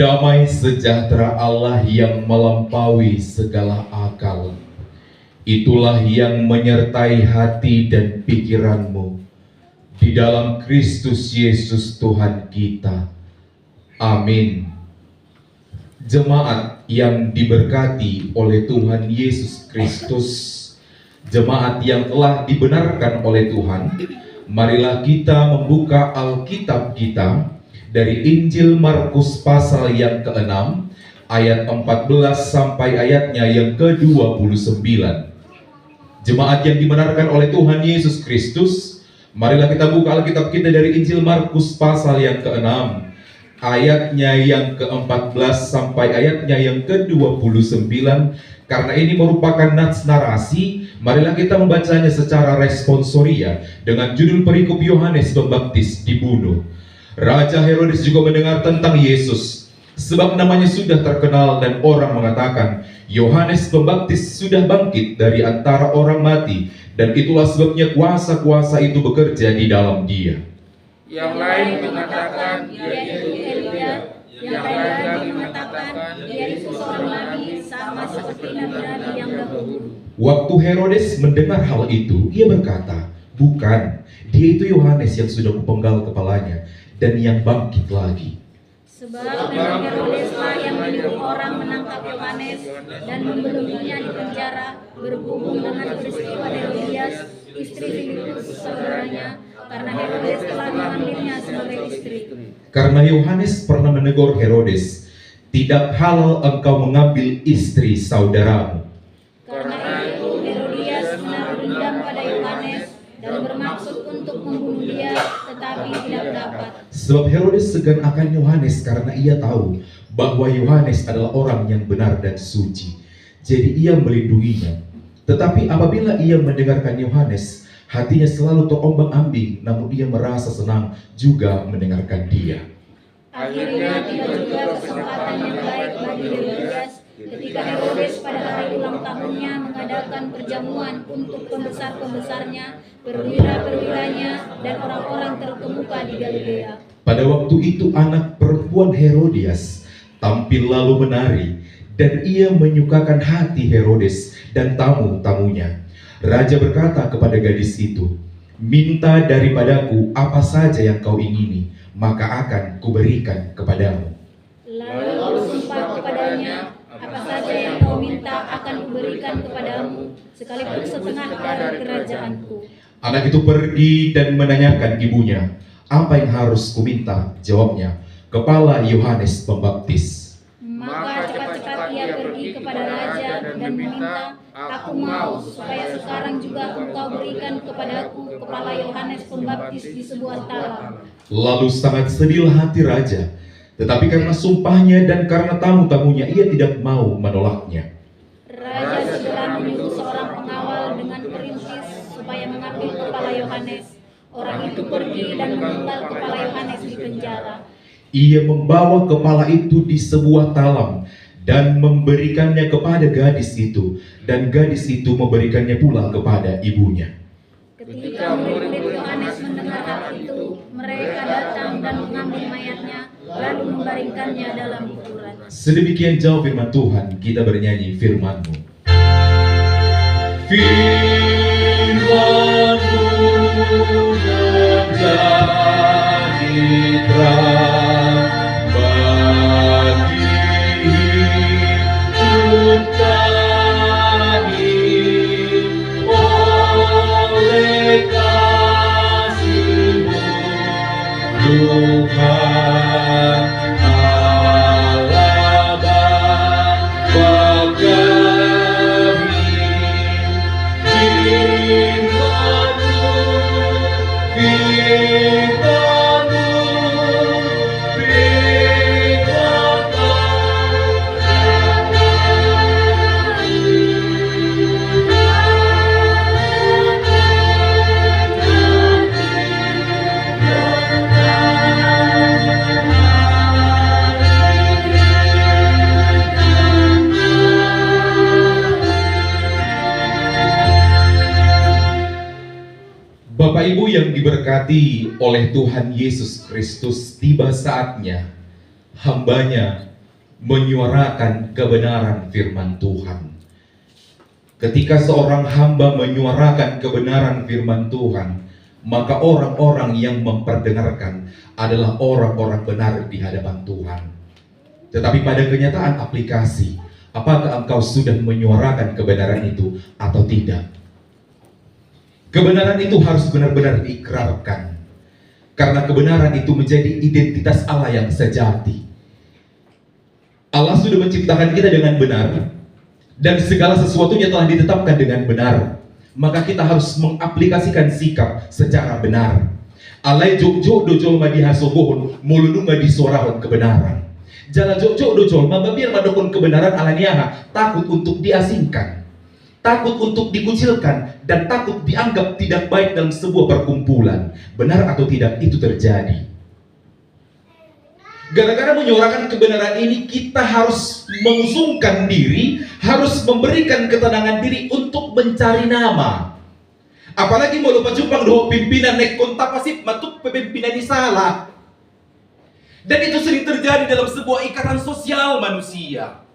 Damai sejahtera Allah yang melampaui segala akal, itulah yang menyertai hati dan pikiranmu di dalam Kristus Yesus Tuhan kita. Amin. Jemaat yang diberkati oleh Tuhan Yesus Kristus, jemaat yang telah dibenarkan oleh Tuhan, marilah kita membuka Alkitab kita dari Injil Markus pasal yang ke-6 ayat 14 sampai ayatnya yang ke-29. Jemaat yang dibenarkan oleh Tuhan Yesus Kristus, marilah kita buka Alkitab kita dari Injil Markus pasal yang ke-6 ayatnya yang ke-14 sampai ayatnya yang ke-29. Karena ini merupakan nats narasi, marilah kita membacanya secara responsoria dengan judul perikop Yohanes Pembaptis dibunuh. Raja Herodes juga mendengar tentang Yesus, sebab namanya sudah terkenal dan orang mengatakan, Yohanes Pembaptis sudah bangkit dari antara orang mati, dan itulah sebabnya kuasa-kuasa itu bekerja di dalam dia. Yang lain mengatakan dia itu Elia, yang lain lagi mengatakan dia itu seorang nabi sama seperti nabi-nabi yang dahulu. Waktu Herodes mendengar hal itu, ia berkata, bukan, dia itu Yohanes yang sudah kupenggal kepalanya dan yang bangkit lagi. Sebab memang Herodeslah yang menyuruh orang menangkap Yohanes dan membelenggunya di penjara berhubung dengan peristiwa Herodias, istri Filipus saudaranya, karena Herodes telah mengambilnya sebagai istri. Karena Yohanes pernah menegur Herodes, tidak halal engkau mengambil istri saudaramu. Karena itu Herodias menaruh dendam pada Yohanes dan bermaksud untuk membunuh dia, tetapi tidak dapat. Sebab Herodes segan akan Yohanes karena ia tahu bahwa Yohanes adalah orang yang benar dan suci. Jadi ia melindunginya. Tetapi apabila ia mendengarkan Yohanes, hatinya selalu terombang-ambing, namun ia merasa senang juga mendengarkan dia. Akhirnya tiba juga kesempatan yang baik bagi Herodias ketika Herodes pada hari ulang tahunnya mengadakan perjamuan untuk pembesar-pembesarnya, perwira-perwiranya, dan orang-orang terkemuka di Galilea. Pada waktu itu anak perempuan Herodias tampil lalu menari, dan ia menyukakan hati Herodes dan tamu-tamunya. Raja berkata kepada gadis itu, minta daripadaku apa saja yang kau ingini, maka akan kuberikan kepadamu. Lalu bersumpah kepadanya, apa saja yang kau minta akan kuberikan kepadamu, sekalipun setengah dari kerajaanku. Anak itu pergi dan menanyakan ibunya, apa yang harus kuminta? Jawabnya, kepala Yohanes Pembaptis. Maka cepat-cepat ia pergi kepada raja dan meminta, aku mau supaya sekarang juga engkau berikan kepadaku kepala Yohanes Pembaptis di sebuah talam. Lalu sangat sedih hati raja, tetapi karena sumpahnya dan karena tamu-tamunya ia tidak mau menolaknya. Raja segera menyuruh seorang pengawal dengan perintis supaya mengambil kepala Yohanes. Orang itu pergi dan menunggal kepala Yohanes di penjara. Ia membawa kepala itu di sebuah talam dan memberikannya kepada gadis itu, dan gadis itu memberikannya pula kepada ibunya. Ketika murid-murid Yohanes mendengar hal itu, mereka datang dan mengambil mayatnya, lalu membaringkannya dalam kuburan. Sedemikian jauh firman Tuhan, kita bernyanyi firman-Mu. Firman-Mu menjadi terang bagi hidup kami, oleh kasih-Mu Tuhan Allah Bapa kami. Bapak Ibu yang diberkati oleh Tuhan Yesus Kristus, tiba saatnya hambanya menyuarakan kebenaran firman Tuhan. Ketika seorang hamba menyuarakan kebenaran firman Tuhan, maka orang-orang yang memperdengarkan adalah orang-orang benar di hadapan Tuhan. Tetapi pada kenyataan aplikasi, apakah engkau sudah menyuarakan kebenaran itu atau tidak? Kebenaran itu harus benar-benar diikrarkan, karena kebenaran itu menjadi identitas Allah yang sejati. Allah sudah menciptakan kita dengan benar, dan segala sesuatunya telah ditetapkan dengan benar. Maka kita harus mengaplikasikan sikap secara benar. Alai jok-jok dojol madihasogohon, mulunung madisuarahon kebenaran. Jala jok-jok dojol mababir madokon kebenaran alaniaha, takut untuk diasingkan, takut untuk dikucilkan, dan takut dianggap tidak baik dalam sebuah perkumpulan. Benar atau tidak, itu terjadi. Gara-gara menyuarakan kebenaran ini, kita harus mengusungkan diri, harus memberikan ketenangan diri untuk mencari nama. Apalagi mau lupa jumpang doh pimpinan nek kontak pasif matuk pimpinan di salah. Dan itu sering terjadi dalam sebuah ikatan sosial manusia.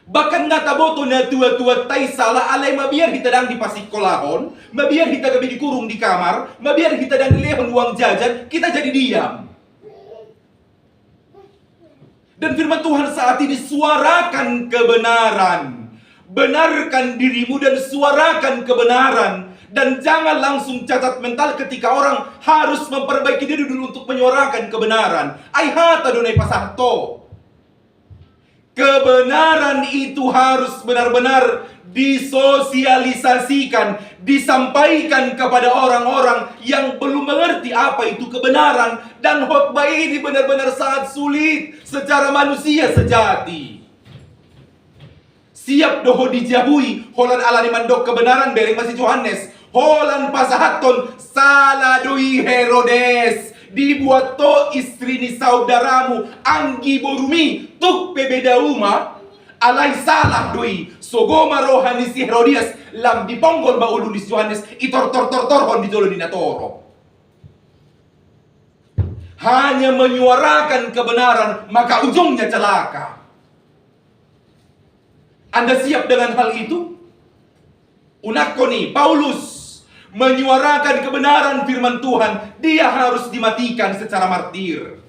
Bahkan ngata boto na tua-tua tai salah alai mabiar hitadang di pasikolahon, mabiar hitagabi dikurung di kamar, mabiar hitadang dilehon uang jajan, kita jadi diam. Dan firman Tuhan saat ini, suarakan kebenaran. Benarkan dirimu dan suarakan kebenaran. Dan jangan langsung catat mental ketika orang harus memperbaiki diri dulu untuk menyuarakan kebenaran. Aihat adonai pasahto. Kebenaran itu harus benar-benar disosialisasikan, disampaikan kepada orang-orang yang belum mengerti apa itu kebenaran. Dan khotbah ini benar-benar sangat sulit secara manusia sejati. Siap doho dijabui, holan alani mandok kebenaran bereng masih Yohanes, holan pasahaton saladoi Herodes. Dibuat to istri ni saudaramu anggi borumi tuk pebeda uma alai salah doi sogoma rohani si Herodias lam diponggol ba ulunis Yohanes itor-tor-tor-torhon dijolo dinatoro. Hanya menyuarakan kebenaran maka ujungnya celaka. Anda siap dengan hal itu? Unakoni Paulus menyuarakan kebenaran firman Tuhan, dia harus dimatikan secara martir.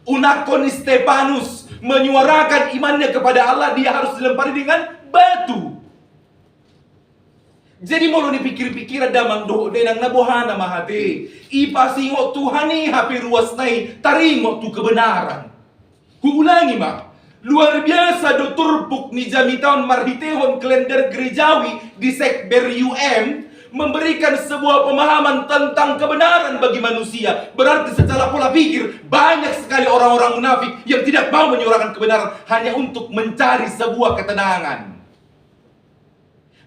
Unakon Stefanus menyuarakan imannya kepada Allah, dia harus dilempari dengan batu. Jadi mau dipikir-pikir damang doh denang nabohana mahate. Ipasingo Tuhani hapi ruas nai tarimo tu kebenaran. Huulangi mak. Luar biasa do turpuk ni jamitaon marhitehon kalender gerejawi di sekber UM memberikan sebuah pemahaman tentang kebenaran bagi manusia. Berarti secara pola pikir banyak sekali orang-orang munafik yang tidak mau menyuarakan kebenaran hanya untuk mencari sebuah ketenangan.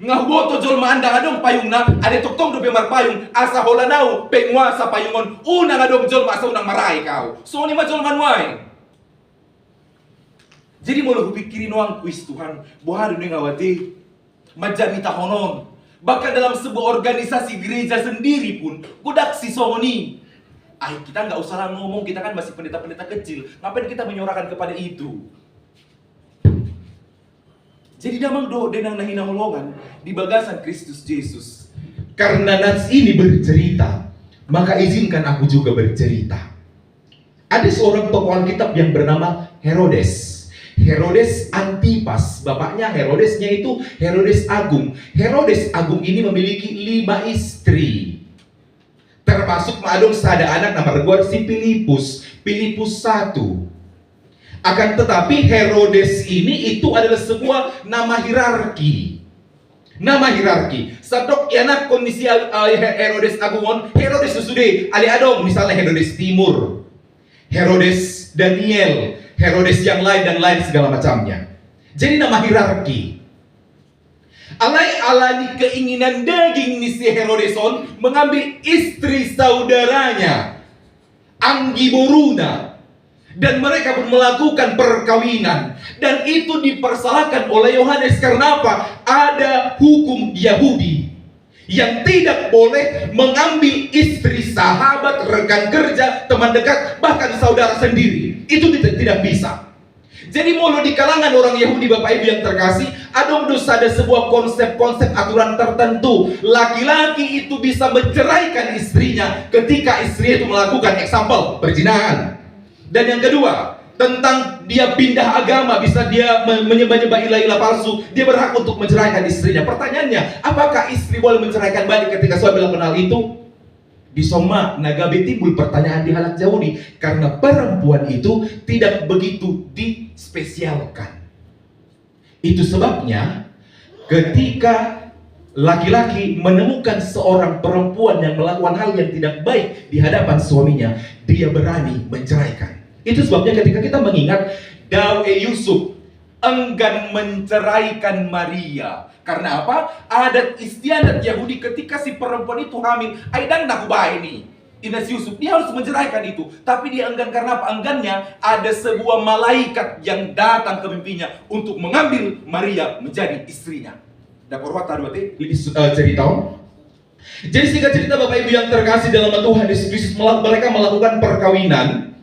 Ngahuboto jol maanda ngadong payung na ade toktong do bemar payung asa holanau penguasa payungon una ngadong jol asa unang marai kau. So ni ma jol manwai. Jadi mau lu pikirin uang kuis Tuhan, buah dunia ngawati majamita honon. Bahkan dalam sebuah organisasi gereja sendiri pun budak si songoni. Kita nggak usah ngomong, kita kan masih pendeta-pendeta kecil. Ngapain kita menyuarakan kepada itu? Jadi damang do denang nahina holongan di bagasan Kristus Yesus. Karena nats ini bercerita, maka izinkan aku juga bercerita. Ada seorang tokoh Alkitab yang bernama Herodes. Herodes Antipas, bapaknya Herodesnya itu Herodes Agung. Herodes Agung ini memiliki 5 istri. Termasuk madong sada anak nama reguar si Filipus 1. Akan tetapi Herodes ini itu adalah sebuah nama hierarki. Nama hierarki. Sadok anak kondisi Herodes Agungon, Herodes sesudah ali adong misalnya Herodes Timur, Herodes Daniel, Herodes yang lain dan lain segala macamnya. Jadi nama hierarki. Alai alani keinginan daging ni si Herodeson mengambil istri saudaranya Anggi Boruna, dan mereka pun melakukan perkawinan, dan itu dipersalahkan oleh Yohanes. Karena apa? Ada hukum Yahudi yang tidak boleh mengambil istri sahabat, rekan kerja, teman dekat, bahkan saudara sendiri. Itu tidak bisa. Jadi mulu di kalangan orang Yahudi Bapak Ibu yang terkasih, ada sebuah konsep-konsep aturan tertentu. Laki-laki itu bisa menceraikan istrinya ketika istri itu melakukan example perzinahan. Dan yang kedua, tentang dia pindah agama, bisa dia menyembah-nyembah ilah-ilah palsu, dia berhak untuk menceraikan istrinya. Pertanyaannya, apakah istri boleh menceraikan balik ketika suami melakukan hal itu? Di Soma Nagabe timbul pertanyaan di halak Yahudi, karena perempuan itu tidak begitu dispesialkan. Itu sebabnya ketika laki-laki menemukan seorang perempuan yang melakukan hal yang tidak baik di hadapan suaminya, dia berani menceraikan. Itu sebabnya ketika kita mengingat Dawe Yusuf enggan menceraikan Maria. Karena apa? Adat istiadat Yahudi ketika si perempuan itu hamil, aidang nak baik ini. Ines Yusuf, dia harus menceraikan itu. Tapi dia enggan karena apa? Enggannya ada sebuah malaikat yang datang ke mimpinya untuk mengambil Maria menjadi istrinya. Dapat ruat tadi lebih cerita. Jadi singkat cerita Bapak Ibu yang terkasih dalam Tuhan Yesus Kristus, mereka melakukan perkawinan.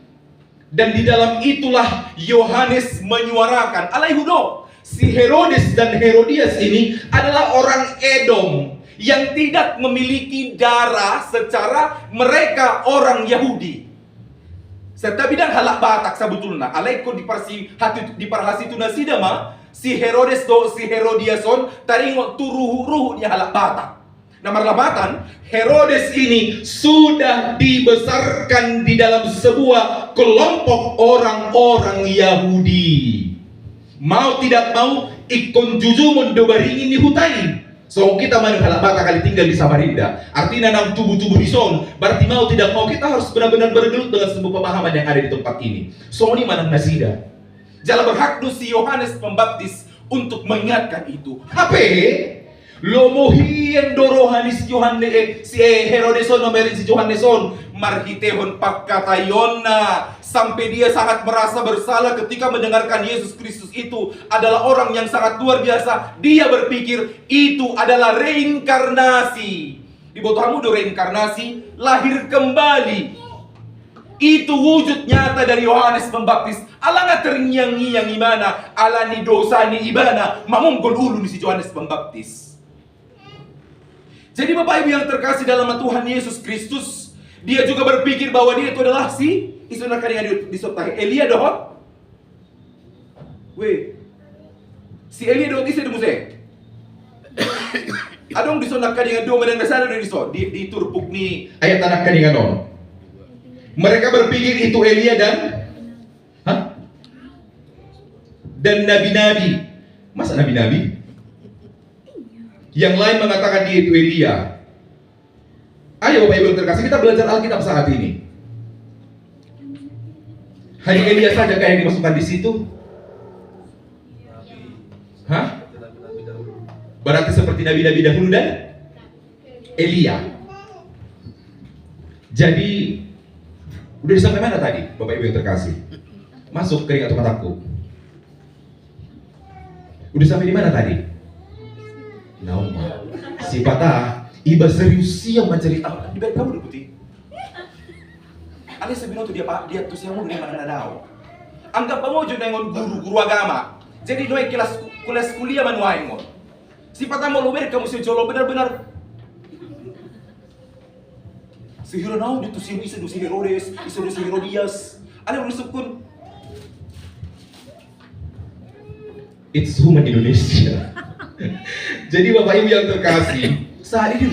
Dan di dalam itulah Yohanes menyuarakan, alaihudo, si Herodes dan Herodias ini adalah orang Edom yang tidak memiliki darah secara mereka orang Yahudi. Serta bidang halak Batak sebetulnya. Alaiko diparhasituna sidama si Herodes do si Herodiason taringo turuhu nya halak Batak. Nah, marlabatan, Herodes ini sudah dibesarkan di dalam sebuah kelompok orang-orang Yahudi. Mau tidak mau, ikon jujumun dobaringin di hutai. So, kita mana halak Batak kali tinggal di Samarinda. Artinya nam tubuh-tubuh di son. Berarti mau tidak mau, kita harus benar-benar bergelut dengan sebuah pemahaman yang ada di tempat ini. So, ini mana nasida. Jalan berhak si Yohanes Pembaptis untuk mengingatkan itu. Apa? Lomohien dorohanis Yohanes si Herodeson nomerin si Yohaneson marhitehon pakatayona, sampai dia sangat merasa bersalah ketika mendengarkan Yesus Kristus itu adalah orang yang sangat luar biasa. Dia berpikir itu adalah reinkarnasi. Di botamu do reinkarnasi, lahir kembali. Itu wujud nyata dari Yohanes Pembaptis. Alanga terngiang-ngiang imana, alani dosa ni ibana, mamong ulu ni si Yohanes Pembaptis. Jadi Bapak Ibu yang terkasih dalam Tuhan Yesus Kristus, dia juga berpikir bahwa dia itu adalah si isuna kadang disertai Elia dohot. Weh, si Elia dohot isi demuse. Adong disona kadang do medang dasar do di turpuk ni ayat anak kadang non. Mereka berpikir itu Elia dan nabi-nabi. Masa nabi-nabi? Yang lain mengatakan dia itu Elia. Ayo Bapak Ibu yang terkasih, kita belajar Alkitab saat ini. Hanya Elia saja yang dimasukkan di situ? Hah? Berarti seperti nabi-nabi dahulu dan Elia. Jadi udah sampai mana tadi Bapak Ibu yang terkasih? Masuk ke ingat mataku. Udah sampai di mana tadi? Nauma, si patah, iba serius yang menceritakan. Di balik kamu deputi. Ali sebino tuh dia tuh siang mau mana nadao. Anggap kamu juga dengan guru agama. Jadi noy kelas kuliah manuain mo. Si patah mau luber kamu si jolo benar-benar. Si hero nau itu si bisa si Herodes, si Herodias. Ada berusup kun. It's human Indonesia. Jadi Bapak Ibu yang terkasih, saat ini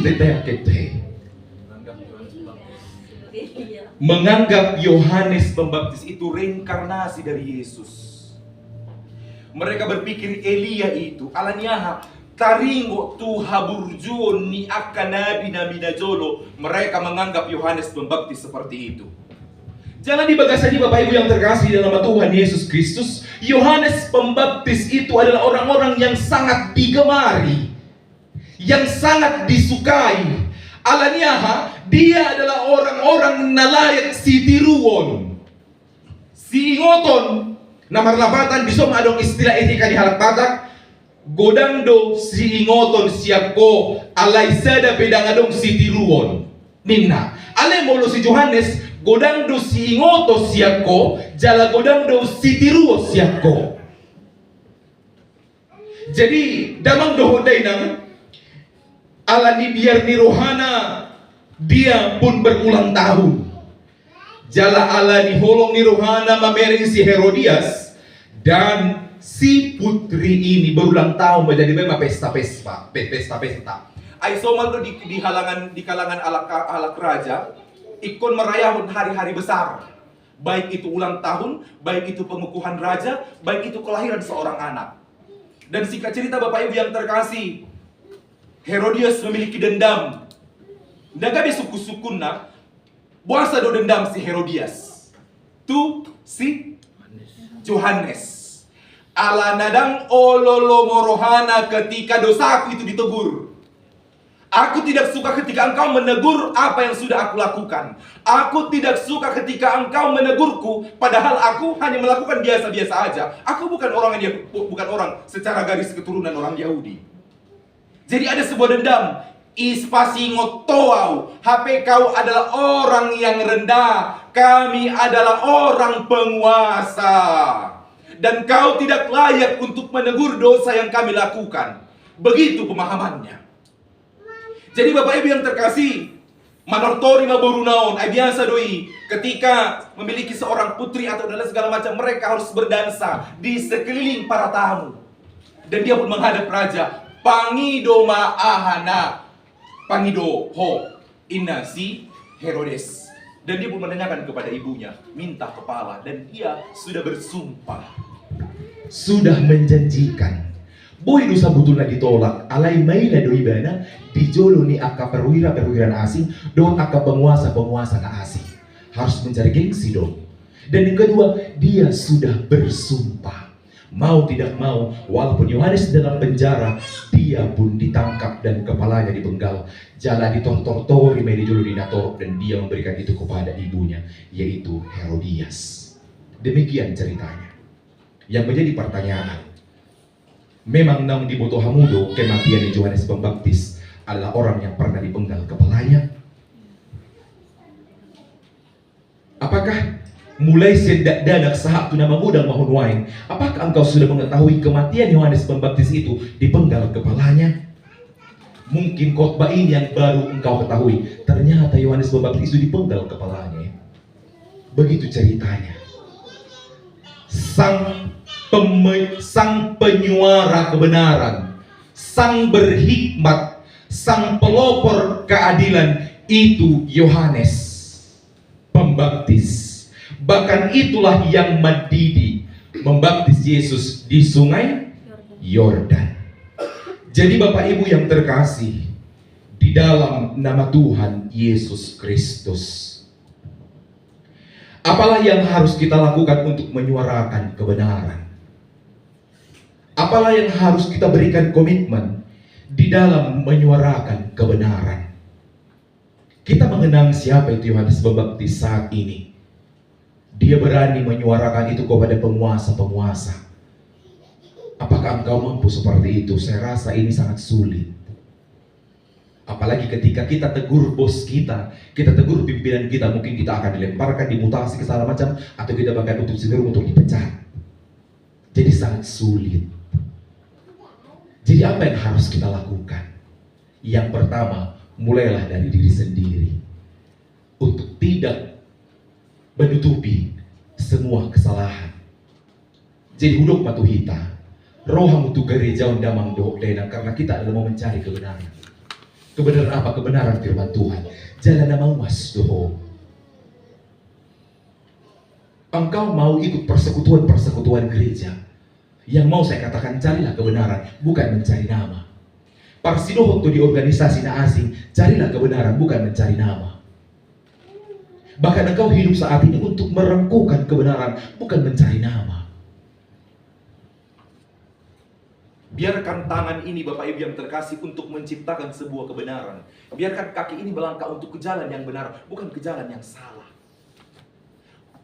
menganggap Yohanes Pembaptis itu reinkarnasi dari Yesus. Mereka berpikir Elia itu alanyaha taringo tu haburjuon ni akanabi nabi najolo. Mereka menganggap Yohanes Pembaptis seperti itu. Jangan dibahas saja Bapak Ibu yang terkasih dalam Tuhan Yesus Kristus. Yohanes Pembaptis itu adalah orang-orang yang sangat digemari, yang sangat disukai. Alaniaha, dia adalah orang-orang nalayak si tiruon, si ingoton. Namar labatan bisa adong istilah etika di halak Batak. Godando si ingoton siako alay sada pedang adong si tiruon. Ninna, ale molo si Yohanes godang do si ingoto siako, jala godang do si tiruo siako. Jadi damang dohodai nang ala ni biar ni rohana dia pun berulang tahun. Jala ala ni holong ni rohana mamering si Herodias dan si putri ini berulang tahun menjadi memang pesta-pesta. Ay somal do di kalangan alak raja ikon merayahun hari-hari besar. Baik itu ulang tahun, baik itu pengukuhan raja, baik itu kelahiran seorang anak. Dan singkat cerita Bapak Ibu yang terkasih, Herodias memiliki dendam. Nagabi suku-sukuna, buasa do dendam si Herodias. Tu si Johannes. Ala nadang ololo morohana ketika dosaku itu ditegur. Aku tidak suka ketika engkau menegur apa yang sudah aku lakukan. Aku tidak suka ketika engkau menegurku, padahal aku hanya melakukan biasa-biasa aja. Aku bukan orang secara garis keturunan orang Yahudi. Jadi ada sebuah dendam. Ispasi ngotoau, HP kau adalah orang yang rendah, kami adalah orang penguasa. Dan kau tidak layak untuk menegur dosa yang kami lakukan. Begitu pemahamannya. Jadi Bapak Ibu yang terkasih, manortori maboru naon, biasa doi, ketika memiliki seorang putri atau dan segala macam, mereka harus berdansa di sekeliling para tamu. Dan dia pun menghadap raja, pangido ma'ahana, pangido ho, inasi Herodes. Dan dia pun menanyakan kepada ibunya, minta kepala, dan ia sudah bersumpah. Sudah menjanjikan. Boy dosa butulna ditolak, alai maila doi bana, dijolo ni aka perwira-perwira na asing, don aka penguasa-penguasa na asing. Harus mencari gengsi dong. Dan yang kedua, dia sudah bersumpah. Mau tidak mau, walaupun Yohanes dalam penjara, dia pun ditangkap dan kepalanya dipenggal. Jala ditortor-tori, dijolo dinatorok, dan dia memberikan itu kepada ibunya, yaitu Herodias. Demikian ceritanya. Yang menjadi pertanyaan, memang nang di Boto Hamudo kematian di Yohanes Pembaptis adalah orang yang pernah dipenggal kepalanya? Apakah mulai sedak dadak sahab tu nama mudang mahun wain, apakah engkau sudah mengetahui kematian Yohanes Pembaptis itu dipenggal kepalanya? Mungkin khotbah ini yang baru engkau ketahui, ternyata Yohanes Pembaptis itu dipenggal kepalanya. Begitu ceritanya. Sang penyuara kebenaran, sang berhikmat, sang pelopor keadilan, itu Yohanes Pembaptis. Bahkan itulah yang mendidih membaptis Yesus di sungai Yordan. Jadi Bapak Ibu yang terkasih, di dalam nama Tuhan Yesus Kristus, apalah yang harus kita lakukan untuk menyuarakan kebenaran? Apalah yang harus kita berikan komitmen di dalam menyuarakan kebenaran? Kita mengenang siapa itu Yohanes Pembaptis saat ini. Dia berani menyuarakan itu kepada penguasa-penguasa. Apakah engkau mampu seperti itu? Saya rasa ini sangat sulit. Apalagi ketika kita tegur bos kita tegur pimpinan kita, mungkin kita akan dilemparkan, dimutasi ke segala macam, atau kita bahkan untuk cenderung untuk dipecat. Jadi sangat sulit. Jadi apa yang harus kita lakukan? Yang pertama, mulailah dari diri sendiri untuk tidak menutupi semua kesalahan. Jadi hudok matuhita, roham tu gereja undamang do dena, karena kita adalah mau mencari kebenaran. Kebenaran apa? Kebenaran firman Tuhan. Jalan nama was doho. Engkau mau ikut persekutuan gereja? Yang mau saya katakan, carilah kebenaran, bukan mencari nama. Parsido waktu di organisasi na asing, carilah kebenaran, bukan mencari nama. Bahkan engkau hidup saat ini untuk merengkuhkan kebenaran, bukan mencari nama. Biarkan tangan ini Bapak Ibu yang terkasih untuk menciptakan sebuah kebenaran. Biarkan kaki ini melangkah untuk ke jalan yang benar, bukan ke jalan yang salah.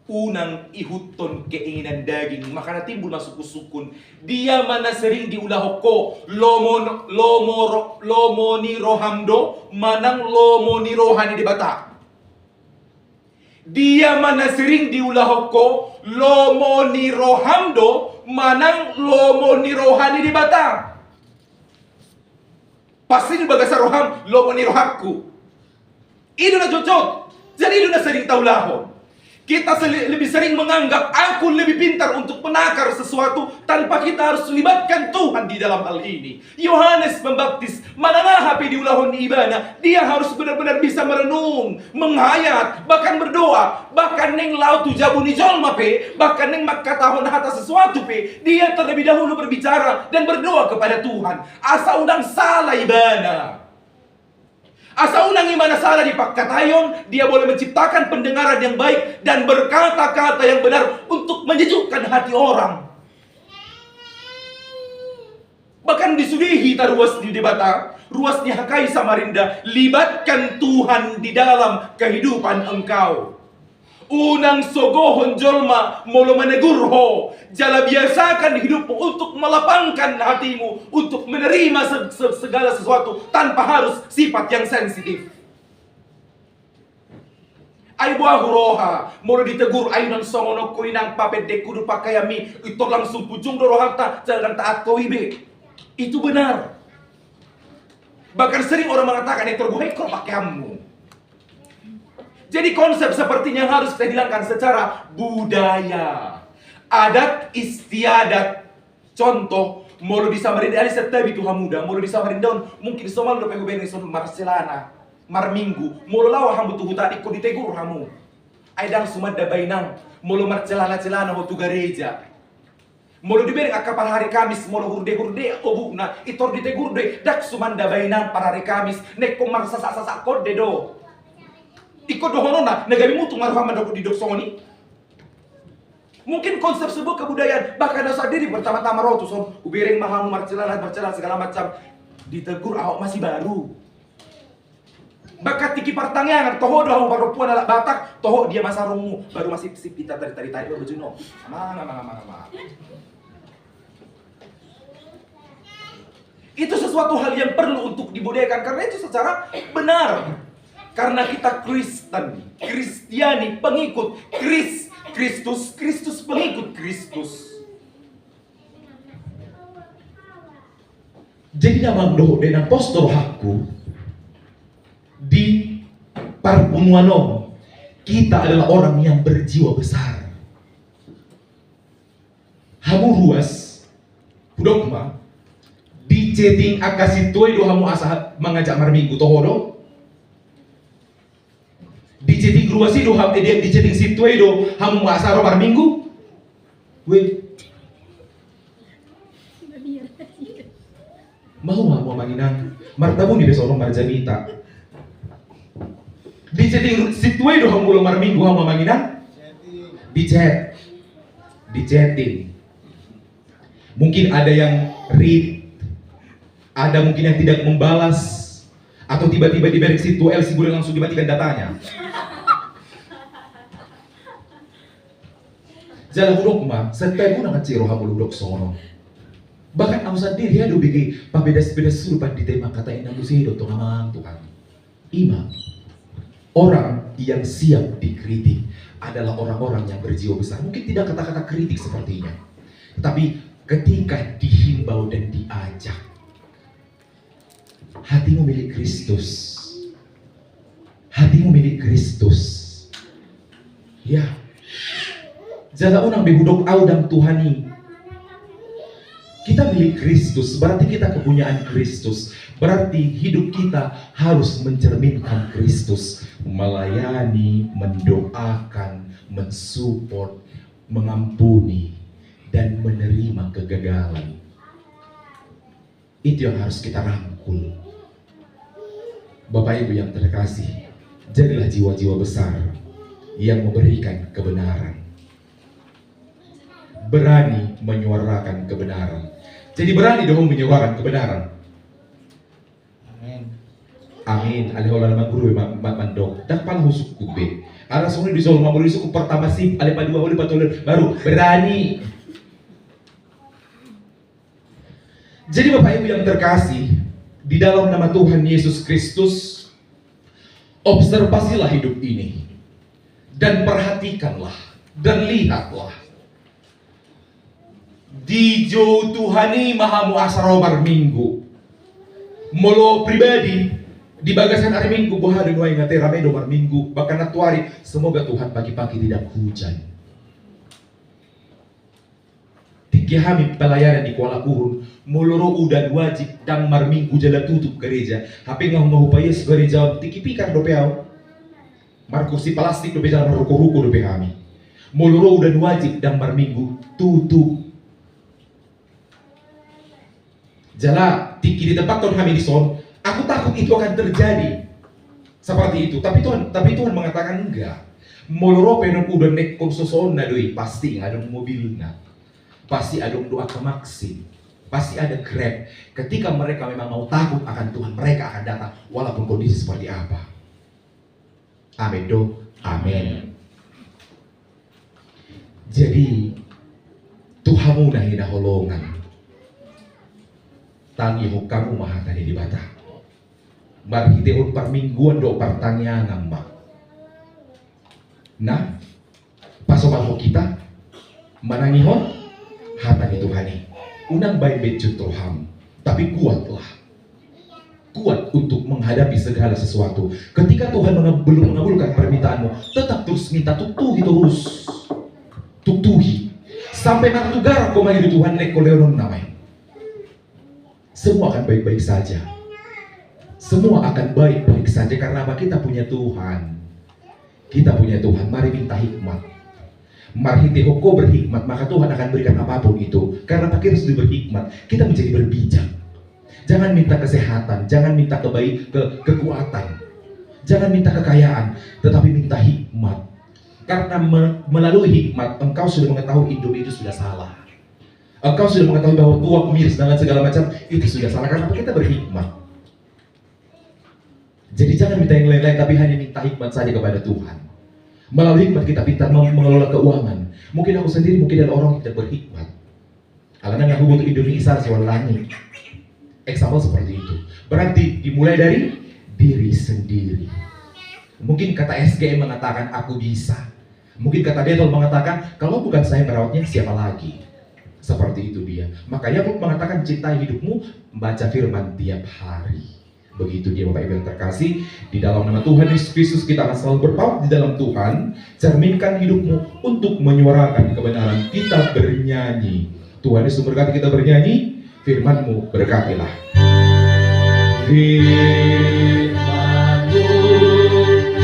Unang ihuton keinginan daging, makanya timbul masuk sukun. Dia mana sering diulahoko, lomoni rohamdo, manang lomoni rohani di bata. Dia mana sering diulahoko lomo ni rohamdo manang lomo ni rohani di bata. Pasti di bagasa roham lomo ni rohakku. Itu na cocok. Jadi itu na sering taulahon. Kita lebih sering menganggap aku lebih pintar untuk menakar sesuatu tanpa kita harus libatkan Tuhan di dalam hal ini. Yohanes Pembaptis manangahapi di ulahon ibana, dia harus benar-benar bisa merenung, menghayat, bahkan berdoa, bahkan neng laut tu jabu ni jolma pe, bahkan neng makatahon hata sesuatu pe, dia terlebih dahulu berbicara dan berdoa kepada Tuhan. Asa undang salah ibana. Asa unang imana salah di Pakkatayon, dia boleh menciptakan pendengaran yang baik dan berkata-kata yang benar untuk menyejukkan hati orang. Bahkan disudihi taruas di debata, ruasnya Hakai Samarinda, libatkan Tuhan di dalam kehidupan engkau. Unang sogohon jolma molo menegurho, jala biasakan hidupmu untuk melapangkan hatimu, untuk menerima segala sesuatu tanpa harus sifat yang sensitif. Ay buah roha, molo ditegur ay nang songono ko inang papedek kudu pakayami, ito langsung pujung dorohata, jangan taat ko ibe. Itu benar. Bahkan sering orang mengatakan yang terbuhai kau pakaianmu. Jadi konsep sepertinya harus kita hilangkan secara budaya, adat istiadat. Contoh, molo di Samarinda ali setabi tuha muda, molo di Samarinda mungkin somal do pego beni son marcelana, marminggu, molo lawa hambu tuhu tadi ko ditegur hamu. Aidang sumada bainang, molo marcelana ho tu gereja. Molo diberi kapal hari Kamis, molo hurde obukna, itor ditegur de dak sumanda bainang para hari Kamis, nek ko marsasa kode do. Ikut dohonona, negami mutu ngaruh mandok di doksoni. Mungkin konsep sebuah kebudayaan, bahkan dasar diri pertama-tama rotu son, ubireng mahamu marcelah segala macam, ditegur awak masih baru. Bakat tiki pertanyaan, toho doang baru puan alat Batak, toho dia masa rumu, baru masih sip kita tari baru juno. Mana. Itu sesuatu hal yang perlu untuk dibudayakan karena itu secara benar. Karena kita Kristen, Kristiani, pengikut Kristus pengikut Kristus. Jadi nama doh dan apostol hakku di Parpunwano, kita adalah orang yang berjiwa besar. Hamu ruas, pudokma, di chatting akasitoi do hamu asa mengajak marminggu tohodo. Di chatting ruasi do ham dia di chatting situai do hamu asaro par minggu. We mau manginang martabu di besono marjanita. Di chatting situai do hamu mar minggu hamu manginang. Di chatting. Mungkin ada yang read, ada mungkin yang tidak membalas, atau tiba-tiba diberi situ LC boleh langsung dimatikan datanya. Jalan hudok mah, setiap pun akan ciro hamul hudok sono. Bahkan aku sendiri ada bikin pabeda-beda surupan di tema kata inang lusido to ngamang Tuhan. Ima, orang yang siap dikritik adalah orang-orang yang berjiwa besar. Mungkin tidak kata-kata kritik sepertinya, tetapi ketika dihimbau dan diajak, hatimu milik Kristus. Hatimu milik Kristus. Ya. Jala unang behudok audang Tuhani. Kita milik Kristus, berarti kita kepunyaan Kristus. Berarti hidup kita harus mencerminkan Kristus. Melayani, mendoakan, mensupport, mengampuni, dan menerima kegagalan. Itu yang harus kita rangkul. Bapak Ibu yang terkasih, jadilah jiwa-jiwa besar yang memberikan kebenaran. Berani menyuarakan kebenaran. Jadi berani dong menyuarakan kebenaran. Amin. Alihola nama guru mandok. Dak pal husuk kube. Ara suni di solo mamuri suku pertama sip ale padua oli patulur baru berani. Jadi Bapak Ibu yang terkasih, di dalam nama Tuhan Yesus Kristus, observasilah hidup ini. dan perhatikanlah dan lihatlah. Di jo Tuhani maha muasaro mar minggu. Molo pribadi di bagasan hari Minggu buah dan wai ngate rame do mar minggu bahkan atuari semoga Tuhan pagi-pagi tidak hujan. Tiga kami pelayanan di Kuala Kurun muluro udan wajib dan mar minggu jala tutup gereja. Tapi ngau payes gereja tiki pikar do peau. Mar kursi plastik do bejalan ruko-ruko do kami. Muluro udan wajib dan mar minggu tutup. Jala tiki di tempat Tuhan kami di son, aku takut itu akan terjadi seperti itu. Tapi Tuhan mengatakan enggak. Muluro penon udah nek konsosona doi pasti ada mobilnya, pasti ada doa kemaksin, pasti ada grab. Ketika mereka memang mau takut akan Tuhan, mereka akan datang walaupun kondisi seperti apa. Amin do, amin. Jadi Tuhanmu nahi holongan. Tangi kamu maha tadi di bata. Marhite on parmingguan do pertanyaan mbak. Nah, pasokan kita manangihon hatani Tuhani. Unang baik bejut Tuhan, tapi kuatlah. Kuat untuk menghadapi segala sesuatu. Ketika Tuhan belum mengabulkan permintaanmu, tetap terus minta tutuhi terus. Tutuhi. Sampai nanti gara kau mahir Tuhan neko leonon namanya. Semua akan baik-baik saja. Semua akan baik-baik saja karena apa? Kita punya Tuhan. Kita punya Tuhan. Mari minta hikmat. Mari hoko berhikmat, maka Tuhan akan berikan apapun itu. Karena kita sudah berhikmat, kita menjadi berbijak. Jangan minta kesehatan, jangan minta kekuatan, jangan minta kekayaan, tetapi minta hikmat. Karena melalui hikmat, engkau sudah mengetahui hidup itu sudah salah. Engkau sudah mengetahui bahwa tuak miris dan segala macam itu sudah salah karena kita berhikmat. Jadi jangan minta yang lain-lain, tapi hanya minta hikmat saja kepada Tuhan. Melalui hikmat kita pintar mengelola keuangan. Mungkin aku sendiri, mungkin ada orang yang tidak berhikmat. Alana aku butuh Indonesia sewalangi. Example seperti itu. Berarti dimulai dari diri sendiri. Mungkin kata SGM mengatakan aku bisa. Mungkin kata Detol mengatakan kalau bukan saya merawatnya siapa lagi. Seperti itu dia. Makanya aku mengatakan cintai hidupmu, baca firman tiap hari. Begitu dia Bapak Ibu yang terkasih. Di dalam nama Tuhan Yesus Kristus kita akan selalu berpaut di dalam Tuhan. Cerminkan hidupmu untuk menyuarakan kebenaran. Kita bernyanyi. Tuhan Yesus berkati kita bernyanyi. Firman-Mu berkatilah. Firman-Mu berkatilah.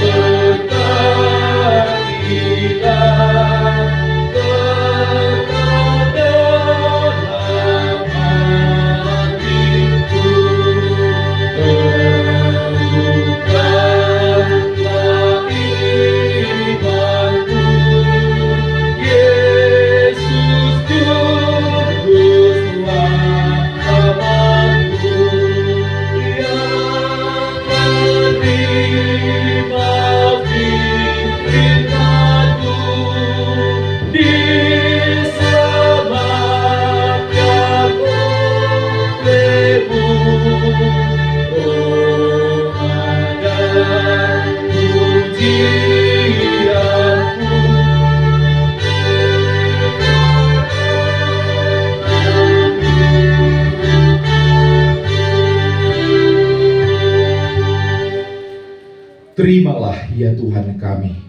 Terimalah ya Tuhan kami.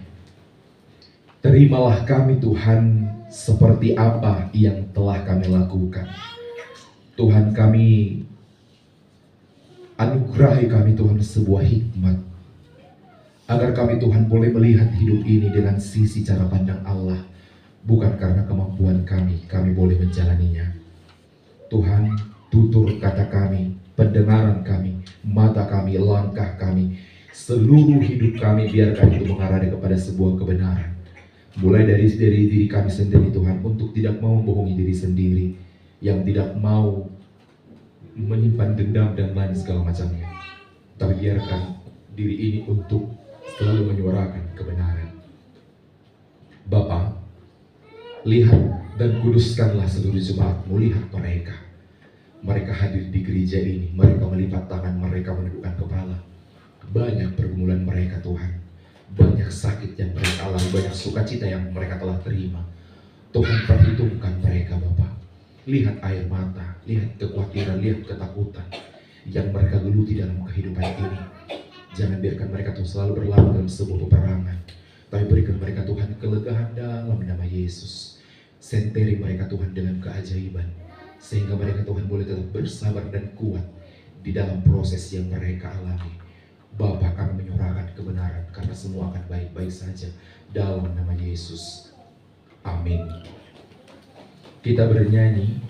Terimalah kami Tuhan seperti apa yang telah kami lakukan. Tuhan kami, anugerahi kami Tuhan sebuah hikmat. Agar kami Tuhan boleh melihat hidup ini dengan sisi cara pandang Allah. Bukan karena kemampuan kami boleh menjalaninya. Tuhan, tutur kata kami, pendengaran kami, mata kami, langkah kami, seluruh hidup kami biarkan itu mengarah kepada sebuah kebenaran. Mulai dari diri kami sendiri Tuhan, untuk tidak mau membohongi diri sendiri, yang tidak mau menyimpan dendam dan lain segala macamnya. Tapi biarkan diri ini untuk selalu menyuarakan kebenaran. Bapa, lihat dan kuduskanlah seluruh jemaat-Mu. Lihat mereka. Mereka hadir di gereja ini, mereka melipat tangan, mereka menundukkan kepala. Banyak pergumulan mereka Tuhan. banyak sakit yang mereka alami, banyak sukacita yang mereka telah terima. Tuhan perhitungkan mereka Bapa. Lihat air mata, lihat kekhawatiran, lihat ketakutan yang mereka geluti dalam kehidupan ini. Jangan biarkan mereka Tuhan selalu berlalu dalam sebuah peperangan, tapi berikan mereka Tuhan kelegaan dalam nama Yesus. Senteri mereka Tuhan dengan keajaiban, sehingga mereka Tuhan boleh tetap bersabar dan kuat di dalam proses yang mereka alami. Bapa, kami menyurahkan kebenaran karena semua akan baik-baik saja dalam nama Yesus. Amin. Kita bernyanyi